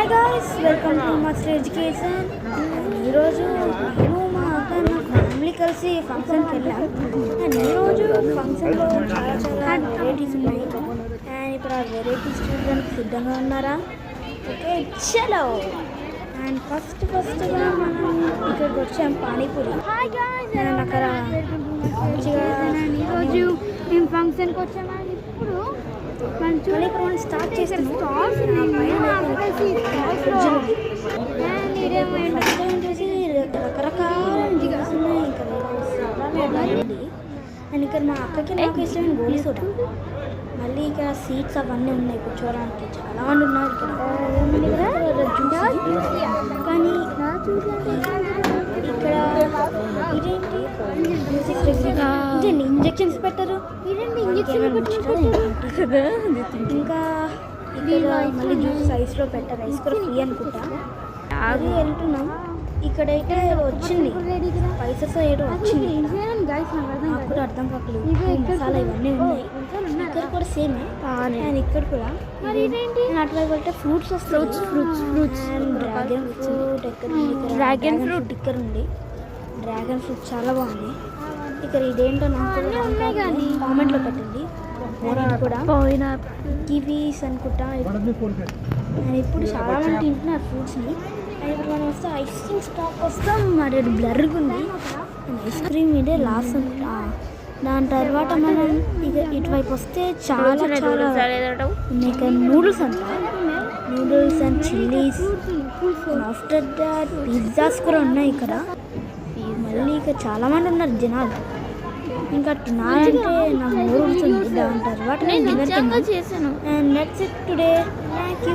Hi guys, welcome to master education. ఈరోజు నేను మా అక్క నా ఫ్యామిలీ కలిసి ఫంక్షన్కి వెళ్ళాం. అండ్ ఈరోజు ఫంక్షన్లో చాలా వెరైటీస్ ఉన్నాయి. అండ్ ఇప్పుడు ఆ వెరైటీస్ చూడడానికి సిద్ధంగా ఉన్నారా? ఓకే, చలో. అండ్ ఫస్ట్గా మనం ఇక్కడికి వచ్చాం పానీపూరి. అండ్ అక్కడ మంచిగా ఈరోజు మేము ఫంక్షన్కి వచ్చామని ఇప్పుడు మనం స్టార్ట్ చేస్తాము. చూసి రకరకాల జిగ్స్ ఉన్నాయి. అండ్ ఇక్కడ మా అక్కకి నాకు ఇష్టమైన గోలీ సోడా. మళ్ళీ ఇక్కడ సీట్స్ అవన్నీ ఉన్నాయి కూర్చోవడానికి. చాలా మంది ఉన్నారు ఇక్కడ. కానీ ఇక్కడ ఇదేంటి ఇంజెక్షన్స్ పెట్టరు. ఇంకా ఇక్కడ మళ్ళీ జ్యూస్ ఐస్లో పెట్టరు. ఐస్ కూడా ఫ్రీ అనుకుంటా. అది వెళ్తున్నాం. ఇక్కడైతే వచ్చింది పైసెస్ ఏదో వచ్చింది. నాకు కూడా అర్థం కావట్లేదు. మసాలా ఇవన్నీ ఉన్నాయి. ఇక్కడ కూడా సేమే. అండ్ ఇక్కడ కూడా అట్లా వెళ్తే ఫ్రూట్స్ వస్తాయి. డ్రాగన్ ఫ్రూట్ ఇక్కడ ఉంది. డ్రాగన్ ఫ్రూట్ చాలా బాగుంది. ఇక్కడ ఇదేంటో నాకు కామెంట్లో పెట్టండి. కూడా కివీస్ అనుకుంటా. ఇప్పుడు చాలా మంది తింటున్నారు ఫ్రూట్స్ని. అండ్ ఇప్పుడు మనం వస్తే ఐస్ క్రీమ్ స్టాక్ వస్తాం. మరి బ్లర్గా ఉంది. ఐస్ క్రీమ్ ఇదే లాస్ట్ అనుకుంటా. దాని తర్వాత మనం ఇక ఇటువైపు వస్తే చాలా ఉన్నాయి. ఇక్కడ నూడిల్స్ అంట. Noodles and chillies. After that pizzas కూడా ఉన్నాయి ఇక్కడ. మళ్ళీ ఇక్కడ చాలా మంది ఉన్నారు జనాలు. ఇంకా తినాలంటే నాకు నూడిల్స్ ఉంది. దాని తర్వాత నేను డిన్నర్ చేశాను. And that's it today. Thank you.